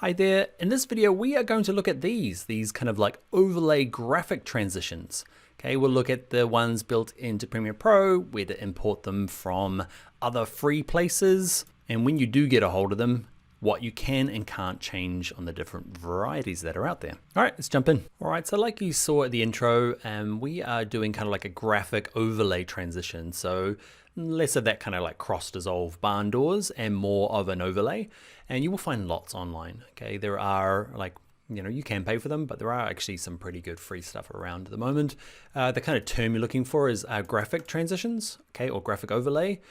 Hi there, in this video we are going to look at these kind of like overlay graphic transitions. Okay, we'll look at the ones built into Premiere Pro, where to import them from other free places, and when you do get a hold of them, what you can and can't change on the different varieties that are out there. All right, let's jump in. All right, so like you saw at the intro, we are doing kind of like a graphic overlay transition. So less of that kind of like cross dissolve barn doors and more of an overlay. And you will find lots online. Okay, there are like, you can pay for them, but there are actually some pretty good free stuff around at the moment. The kind of term you're looking for is graphic transitions, okay, or graphic overlay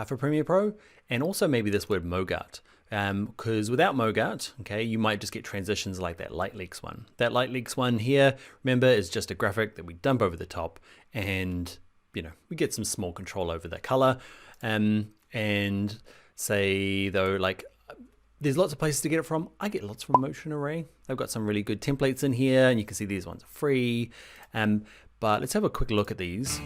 for Premiere Pro, and also maybe this word MoGart. Because without MoGart, okay, you might just get transitions like that Light Leaks one. That Light Leaks one here, remember, is just a graphic that we dump over the top, and we get some small control over the color. And say though, like, there's lots of places to get it from. I get lots from Motion Array. They've got some really good templates in here, and you can see these ones are free. But let's have a quick look at these.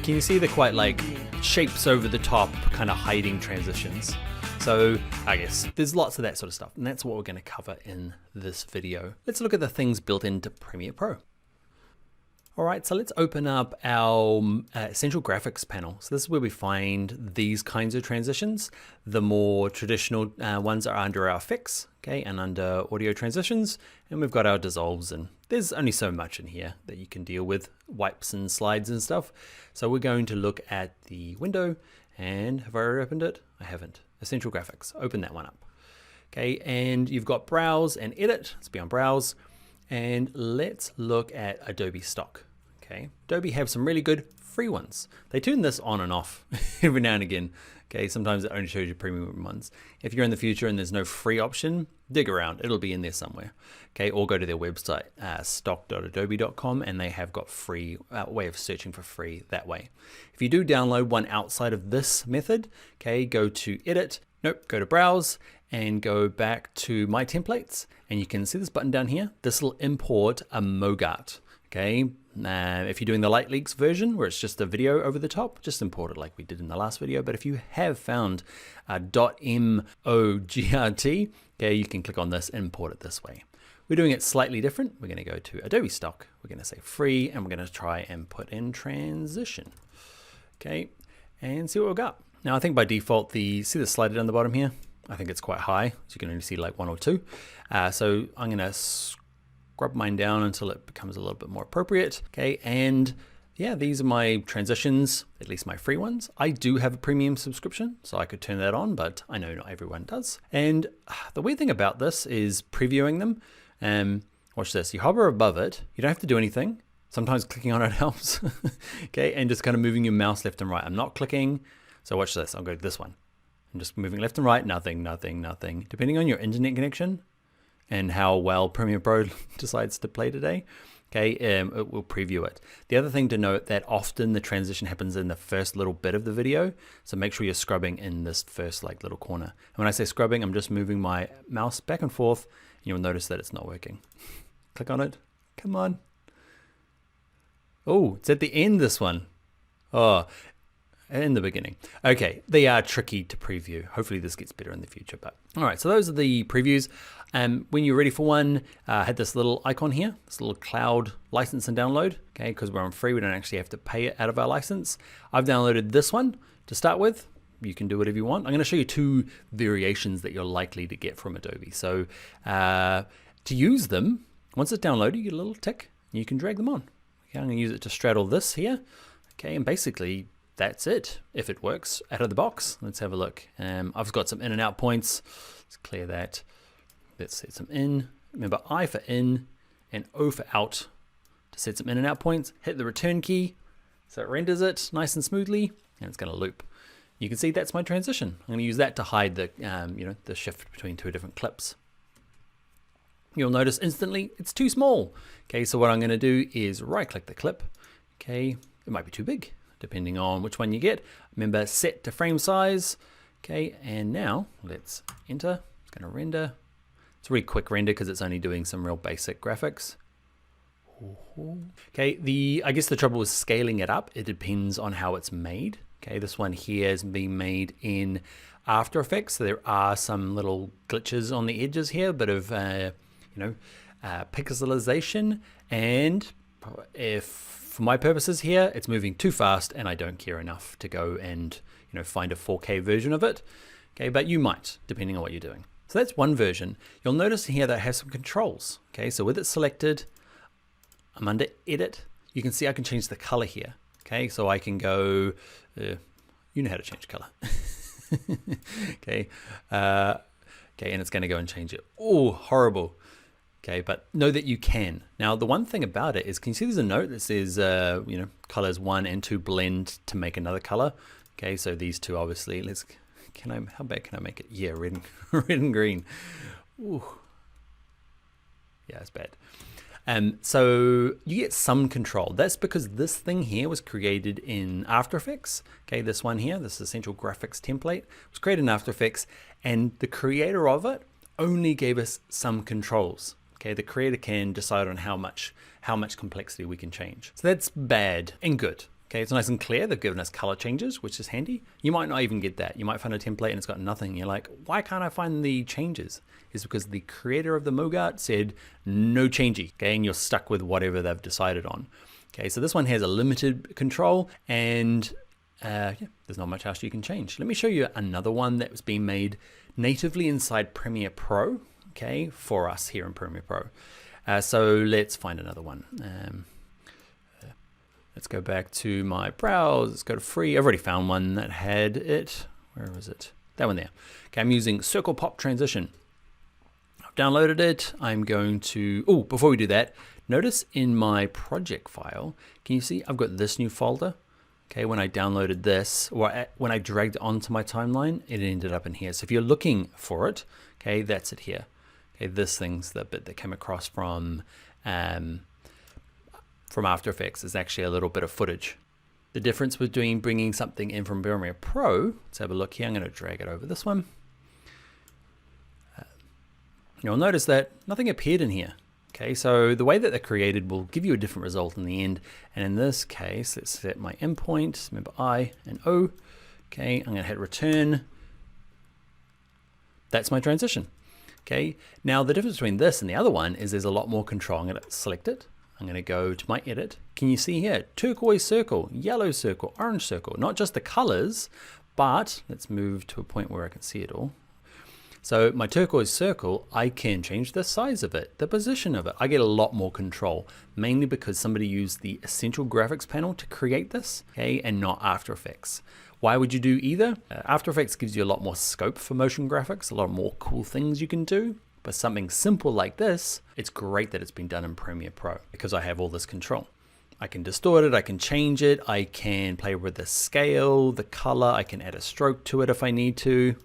Can you see they're quite like shapes over the top, kind of hiding transitions? So I guess there's lots of that sort of stuff, and that's what we're going to cover in this video. Let's look at the things built into Premiere Pro. All right, so let's open up our Essential Graphics panel. So this is where we find these kinds of transitions. The more traditional ones are under our effects, okay, and under audio transitions, and we've got our dissolves, and there's only so much in here that you can deal with, wipes and slides and stuff. So we're going to look at the window, and have I already opened it? I haven't. Essential Graphics, open that one up. Okay, and you've got Browse and Edit. Let's be on Browse. And let's look at Adobe stock. Okay, Adobe have some really good free ones. They turn this on and off every now and again. Okay, sometimes it only shows you premium ones. If you're in the future and there's no free option, dig around, it'll be in there somewhere. Okay, or go to their website, stock.adobe.com, and they have got free way of searching for free that way. If you do download one outside of this method, okay, go to Edit, go to Browse, and go back to My Templates, and you can see this button down here. This will import a MoGart. Okay, if you're doing the Light Leaks version where it's just a video over the top, just import it like we did in the last video. But if you have found .mogrt, okay, you can click on this, import it this way. We're doing it slightly different. We're going to go to Adobe stock. We're going to say free, and we're going to try and put in transition. Okay, and see what we've got. Now I think by default, see the slider down the bottom here? I think it's quite high, so you can only see like one or two. So I'm going to scrub mine down until it becomes a little bit more appropriate. Okay, and yeah, these are my transitions, at least my free ones. I do have a premium subscription, so I could turn that on, but I know not everyone does. And the weird thing about this is previewing them. Watch this, you hover above it, you don't have to do anything. Sometimes clicking on it helps. Okay, and just kind of moving your mouse left and right. I'm not clicking, so watch this, I'll go to this one. I'm just moving left and right, nothing, nothing, nothing. Depending on your internet connection and how well Premiere Pro decides to play today, okay, it will preview it. The other thing to note that often the transition happens in the first little bit of the video, so make sure you're scrubbing in this first like little corner. And when I say scrubbing, I'm just moving my mouse back and forth, and you'll notice that it's not working. Click on it, come on. Oh, it's at the end, this one. Oh, in the beginning. Okay, they are tricky to preview. Hopefully this gets better in the future. But all right, so those are the previews. When you're ready for one, hit this little icon here, this little cloud license and download. Okay, because we're on free, we don't actually have to pay it out of our license. I've downloaded this one to start with. You can do whatever you want. I'm going to show you two variations that you're likely to get from Adobe. So to use them, once it's downloaded, you get a little tick, and you can drag them on. Okay, I'm going to use it to straddle this here. Okay, and basically that's it, if it works out of the box. Let's have a look. I've got some in and out points. Let's clear that. Let's set some in. Remember, I for in and O for out to set some in and out points. Hit the return key, so it renders it nice and smoothly, and it's going to loop. You can see that's my transition. I'm going to use that to hide the, the shift between two different clips. You'll notice instantly it's too small. Okay, so what I'm going to do is right-click the clip. Okay, it might be too big, depending on which one you get. Remember, set to frame size. Okay, and now let's enter. It's going to render. It's a really quick render because it's only doing some real basic graphics. Okay, I guess the trouble with scaling it up, it depends on how it's made. Okay, this one here is being made in After Effects, so there are some little glitches on the edges here, a bit of pixelization, and if for my purposes here, it's moving too fast and I don't care enough to go and find a 4K version of it. Okay, but you might, depending on what you're doing. So that's one version. You'll notice here that it has some controls. Okay, so with it selected, I'm under Edit. You can see I can change the color here. Okay, so I can go, you know how to change color. Okay, okay, and it's going to go and change it. Oh, horrible. Okay, but know that you can. Now, the one thing about it is, can you see there's a note that says, colors 1 and 2 blend to make another color? Okay, so these two obviously, how bad can I make it? Yeah, red and green. Ooh. Yeah, it's bad. So you get some control. That's because this thing here was created in After Effects. Okay, this one here, this Essential Graphics template, was created in After Effects, and the creator of it only gave us some controls. Okay, the creator can decide on how much complexity we can change. So that's bad and good. Okay, it's nice and clear. They've given us color changes, which is handy. You might not even get that. You might find a template and it's got nothing. You're like, why can't I find the changes? It's because the creator of the Mogart said no changey. Okay, and you're stuck with whatever they've decided on. Okay, so this one has a limited control, and there's not much else you can change. Let me show you another one that was being made natively inside Premiere Pro. Okay, for us here in Premiere Pro. So let's find another one. Let's go back to my browse. Let's go to free. I've already found one that had it. Where was it? That one there. Okay, I'm using Circle Pop Transition. I've downloaded it. I'm going to, before we do that, notice in my project file, can you see I've got this new folder? Okay, when I downloaded this, or when I dragged it onto my timeline, it ended up in here. So if you're looking for it, okay, that's it here. Okay, this thing's the bit that came across from After Effects is actually a little bit of footage. The difference between bringing something in from Premiere Pro, let's have a look here. I'm going to drag it over this one. You'll notice that nothing appeared in here. Okay, so the way that they're created will give you a different result in the end. And in this case, let's set my endpoint. Remember I and O. Okay, I'm going to hit return. That's my transition. Okay, now the difference between this and the other one is there's a lot more control. I'm going to select it. I'm going to go to my edit. Can you see here? Turquoise circle, yellow circle, orange circle. Not just the colors, but let's move to a point where I can see it all. So my turquoise circle, I can change the size of it, the position of it. I get a lot more control, mainly because somebody used the Essential Graphics panel to create this, okay, and not After Effects. Why would you do either? After Effects gives you a lot more scope for motion graphics, a lot more cool things you can do. But something simple like this, it's great that it's been done in Premiere Pro because I have all this control. I can distort it, I can change it, I can play with the scale, the color, I can add a stroke to it if I need to.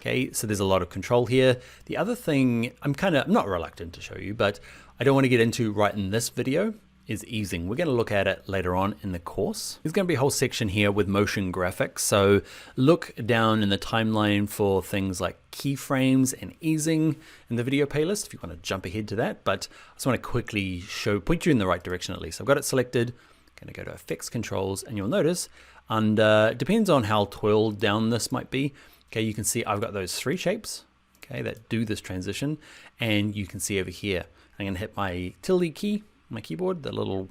Okay, so there's a lot of control here. The other thing I'm not reluctant to show you, but I don't want to get into right in this video, is easing. We're going to look at it later on in the course. There's going to be a whole section here with motion graphics. So look down in the timeline for things like keyframes and easing in the video playlist if you want to jump ahead to that. But I just want to quickly point you in the right direction at least. I've got it selected. I'm going to go to Effects Controls, and you'll notice, and it depends on how twirled down this might be. Okay, you can see I've got those 3 shapes, okay, that do this transition, and you can see over here, I'm going to hit my tilde key on my keyboard, the little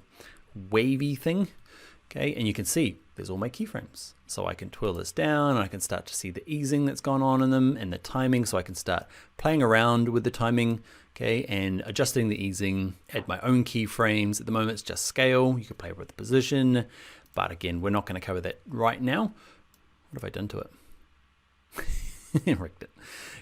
wavy thing, okay, and you can see there's all my keyframes. So I can twirl this down, and I can start to see the easing that's gone on in them and the timing, so I can start playing around with the timing, okay, and adjusting the easing, add my own keyframes. At the moment, it's just scale. You can play with the position, but again, we're not going to cover that right now. What have I done to it? Wrecked it.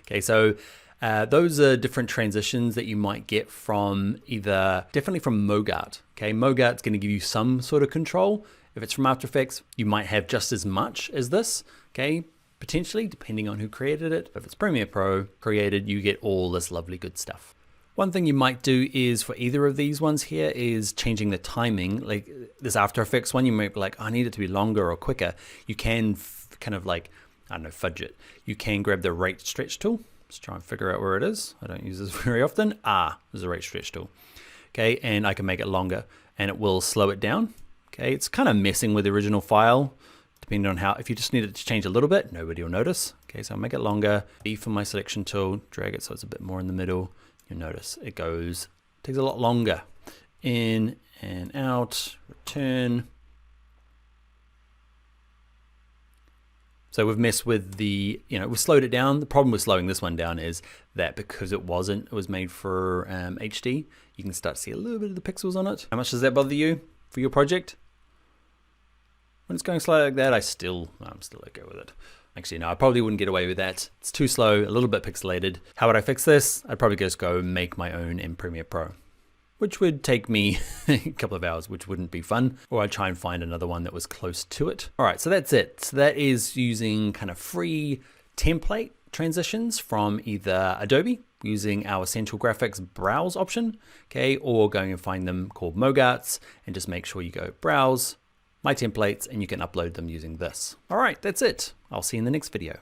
Okay, so those are different transitions that you might get from definitely from Mogart. Okay, Mogart's going to give you some sort of control. If it's from After Effects, you might have just as much as this, okay, potentially, depending on who created it. If it's Premiere Pro created, you get all this lovely good stuff. One thing you might do is for either of these ones here is changing the timing. Like this After Effects one, you might be like, oh, I need it to be longer or quicker. You can kind of like, I don't know, fudge it. You can grab the rate stretch tool. Let's try and figure out where it is. I don't use this very often. There's a rate stretch tool. Okay, and I can make it longer and it will slow it down. Okay, it's kind of messing with the original file. depending on how, if you just need it to change a little bit, nobody will notice. Okay, so I'll make it longer. B for my selection tool, drag it so it's a bit more in the middle. You'll notice it takes a lot longer. In and out, return. So we've messed with we've slowed it down. The problem with slowing this one down is that because it was made for HD, you can start to see a little bit of the pixels on it. How much does that bother you for your project? When it's going slow like that, I'm still okay with it. Actually, no, I probably wouldn't get away with that. It's too slow, a little bit pixelated. How would I fix this? I'd probably just go make my own in Premiere Pro, which would take me a couple of hours, which wouldn't be fun. Or I'd try and find another one that was close to it. All right, so that's it. So that is using kind of free template transitions from either Adobe, using our Essential Graphics Browse option, okay, or going and find them called Mogarts, and just make sure you go Browse, My Templates, and you can upload them using this. All right, that's it. I'll see you in the next video.